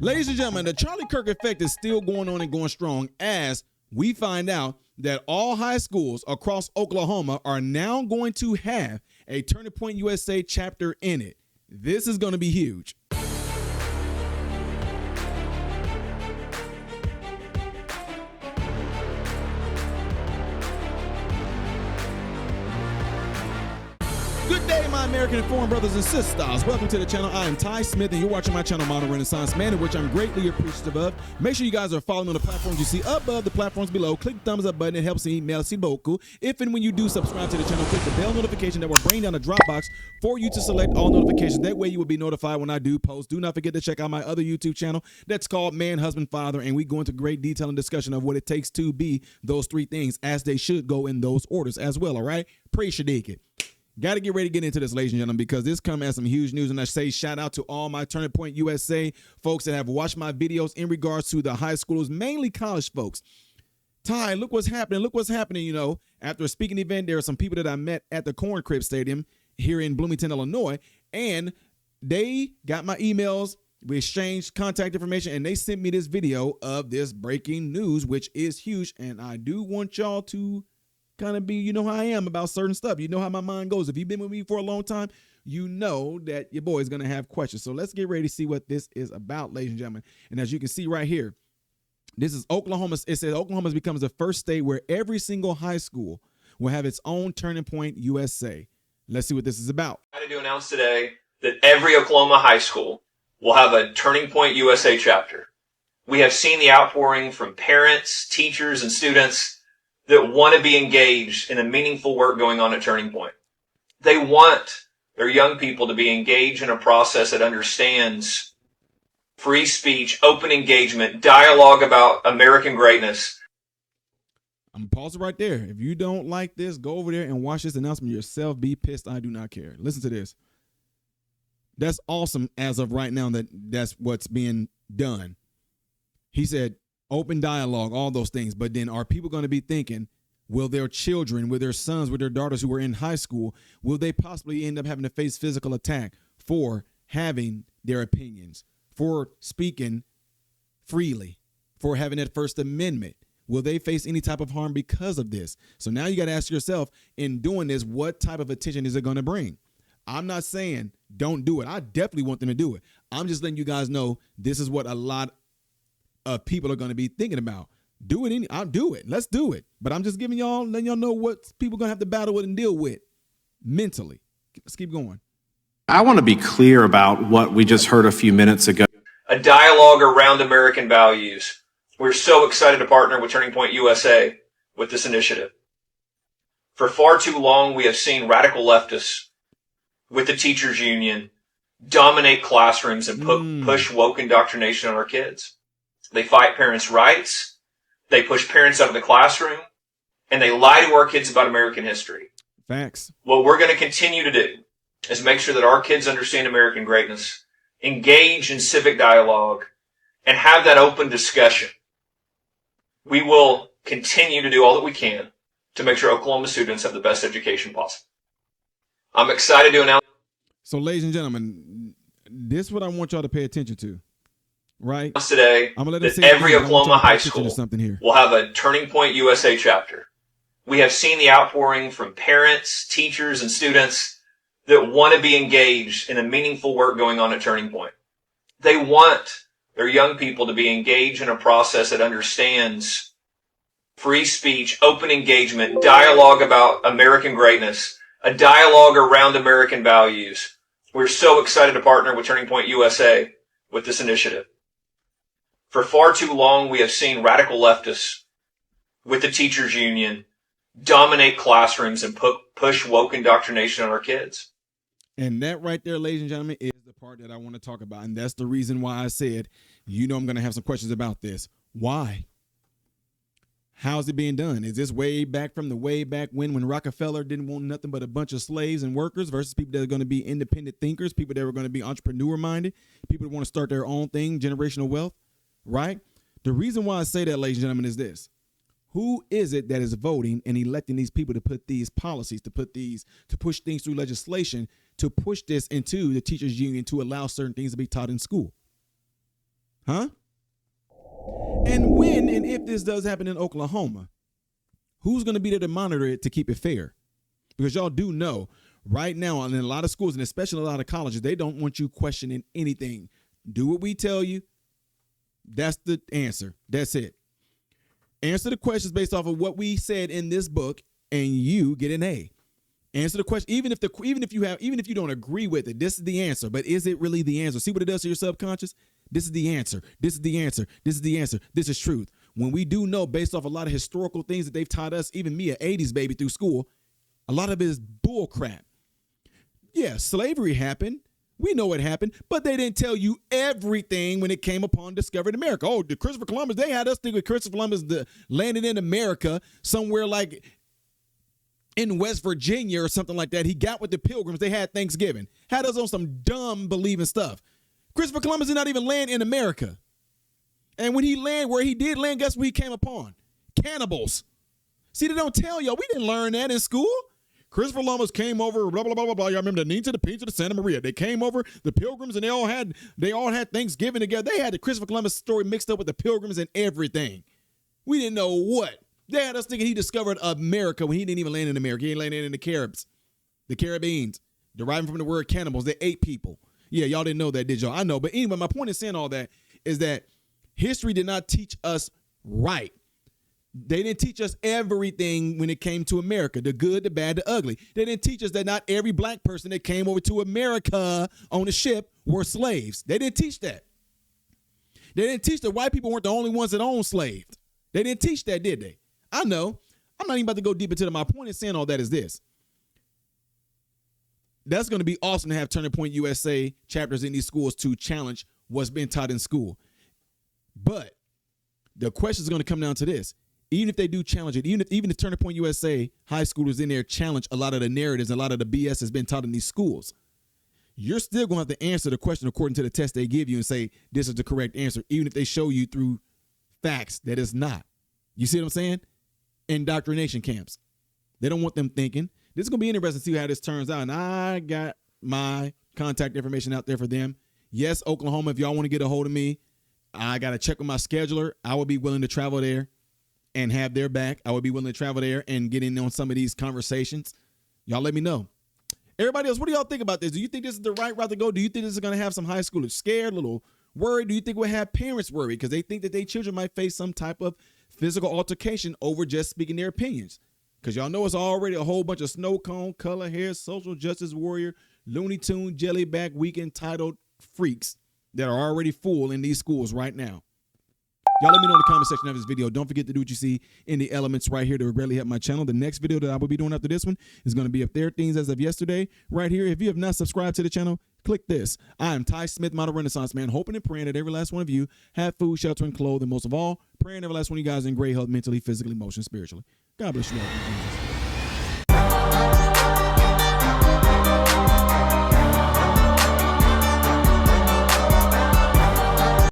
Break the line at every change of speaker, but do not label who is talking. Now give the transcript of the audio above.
Ladies and gentlemen, the Charlie Kirk effect is still going on and going strong as we find out that all high schools across Oklahoma are now going to have a Turning Point USA chapter in it. This is going to be huge. Good day, my American and foreign brothers and sisters. Welcome to the channel. I am Ty Smith, and you're watching my channel, Modern Renaissance Man, in which I'm greatly appreciative of. Make sure you guys are following on the platforms you see above, the platforms below. Click the thumbs up button. It helps me email Siboku. If and when you do subscribe to the channel, click the bell notification that will bring down a drop box for you to select all notifications. That way you will be notified when I do post. Do not forget to check out my other YouTube channel that's called Man, Husband, Father, and we go into great detail and discussion of what it takes to be those three things, as they should go in those orders as well, all right? Appreciate it. Got to get ready to get into this, ladies and gentlemen, because this comes as some huge news. And I say shout out to all my Turning Point USA folks that have watched my videos in regards to the high schoolers, mainly college folks. Ty, look what's happening. Look what's happening. You know, after a speaking event, there are some people that I met at the Corn Crib Stadium here in Bloomington, Illinois, and they got my emails. We exchanged contact information, and they sent me this video of this breaking news, which is huge. And I do want y'all to kind of be, you know how I am about certain stuff. You know how my mind goes. If you've been with me for a long time, you know that your boy is going to have questions. So let's get ready to see what this is about, ladies and gentlemen. And as you can see right here, this is Oklahoma. It says Oklahoma becomes the first state where every single high school will have its own Turning Point USA. Let's see what this is about.
I'm excited to announce today that every Oklahoma high school will have a Turning Point USA chapter. We have seen the outpouring from parents, teachers, and students that want to be engaged in the meaningful work going on at Turning Point. They want their young people to be engaged in a process that understands free speech, open engagement, dialogue about American greatness.
I'm going to pause it right there. If you don't like this, go over there and watch this announcement yourself. Be pissed. I do not care. Listen to this. That's awesome as of right now that's what's being done. He said, open dialogue, all those things. But then are people going to be thinking, will their children, will their sons, will their daughters who are in high school, will they possibly end up having to face physical attack for having their opinions, for speaking freely, for having that First Amendment? Will they face any type of harm because of this? So now you got to ask yourself, in doing this, what type of attention is it going to bring? I'm not saying don't do it. I definitely want them to do it. I'm just letting you guys know this is what a lot of people are going to be thinking about. Do it. I'll do it. Let's do it. But I'm just letting y'all know what people are going to have to battle with and deal with mentally. Let's keep going.
I want to be clear about what we just heard a few minutes ago.
A dialogue around American values. We're so excited to partner with Turning Point USA with this initiative. For far too long, we have seen radical leftists with the teachers union dominate classrooms and push woke indoctrination on our kids. They fight parents' rights, they push parents out of the classroom, and they lie to our kids about American history.
Facts.
What we're going to continue to do is make sure that our kids understand American greatness, engage in civic dialogue, and have that open discussion. We will continue to do all that we can to make sure Oklahoma students have the best education possible. I'm excited to announce.
So, ladies and gentlemen, this is what I want y'all to pay attention to. Right
today, that every Oklahoma high school will have a Turning Point USA chapter. We have seen the outpouring from parents, teachers, and students that want to be engaged in the meaningful work going on at Turning Point. They want their young people to be engaged in a process that understands free speech, open engagement, dialogue about American greatness, a dialogue around American values. We're so excited to partner with Turning Point USA with this initiative. For far too long, we have seen radical leftists with the teachers union dominate classrooms and push woke indoctrination on our kids.
And that right there, ladies and gentlemen, is the part that I want to talk about. And that's the reason why I said, I'm going to have some questions about this. Why? How's it being done? Is this way back when Rockefeller didn't want nothing but a bunch of slaves and workers versus people that are going to be independent thinkers, people that are going to be entrepreneur minded, people that want to start their own thing, generational wealth? Right? The reason why I say that, ladies and gentlemen, is this. Who is it that is voting and electing these people to put these policies, to push things through legislation, to push this into the teachers union to allow certain things to be taught in school? Huh? And when and if this does happen in Oklahoma, who's going to be there to monitor it to keep it fair? Because y'all do know right now in a lot of schools and especially a lot of colleges, they don't want you questioning anything. Do what we tell you. That's the answer. That's it. Answer the questions based off of what we said in this book, and you get an A. Answer the question, even if you don't agree with it, this is the answer. But is it really the answer? See what it does to your subconscious? This is the answer. This is the answer. This is the answer. This is truth. When we do know based off a lot of historical things that they've taught us, even me, an 80s baby through school, a lot of it is bull crap. Yeah, slavery happened. We know it happened, but they didn't tell you everything when it came upon discovering America. Oh, the Christopher Columbus, they had us think with Christopher Columbus landed in America somewhere like in West Virginia or something like that. He got with the Pilgrims. They had Thanksgiving. Had us on some dumb believing stuff. Christopher Columbus did not even land in America. And when he landed, where he did land, guess what he came upon? Cannibals. See, they don't tell y'all. We didn't learn that in school. Christopher Columbus came over, blah, blah, blah, blah, blah. Y'all remember the Ninja, the Pinta, the Santa Maria. They came over, the Pilgrims, and they all had Thanksgiving together. They had the Christopher Columbus story mixed up with the Pilgrims and everything. We didn't know what. They had us thinking he discovered America when he didn't even land in America. He landed in the Caribbeans, deriving from the word cannibals. They ate people. Yeah, y'all didn't know that, did y'all? I know. But anyway, my point in saying all that is that history did not teach us right. They didn't teach us everything when it came to America, the good, the bad, the ugly. They didn't teach us that not every black person that came over to America on a ship were slaves. They didn't teach that. They didn't teach that white people weren't the only ones that owned slaves. They didn't teach that, did they? I know. I'm not even about to go deep into it. My point in saying all that is this. That's going to be awesome to have Turning Point USA chapters in these schools to challenge what's been taught in school. But the question is going to come down to this. Even if they do challenge it, even if Turning Point USA high schoolers in there challenge a lot of the narratives, a lot of the BS has been taught in these schools, you're still going to have to answer the question according to the test they give you and say, this is the correct answer, even if they show you through facts that it's not. You see what I'm saying? Indoctrination camps. They don't want them thinking. This is going to be interesting to see how this turns out. And I got my contact information out there for them. Yes, Oklahoma, if y'all want to get a hold of me, I got to check with my scheduler. I would be willing to travel there and have their back. I would be willing to travel there and get in on some of these conversations. Y'all let me know. Everybody else, what do y'all think about this? Do you think this is the right route to go? Do you think this is going to have some high schoolers scared, a little worried? Do you think we'll have parents worried because they think that their children might face some type of physical altercation over just speaking their opinions? Because y'all know it's already a whole bunch of snow cone, color hair, social justice warrior, Looney Tune, jellyback, week entitled freaks that are already full in these schools right now. Y'all let me know in the comment section of this video. Don't forget to do what you see in the elements right here to really help my channel. The next video that I will be doing after this one is going to be up there, things as of yesterday, right here. If you have not subscribed to the channel, click this. I am Ty Smith, Model Renaissance Man, hoping and praying that every last one of you have food, shelter, and clothes, and most of all, praying every last one of you guys in great health, mentally, physically, emotionally, spiritually. God bless you all.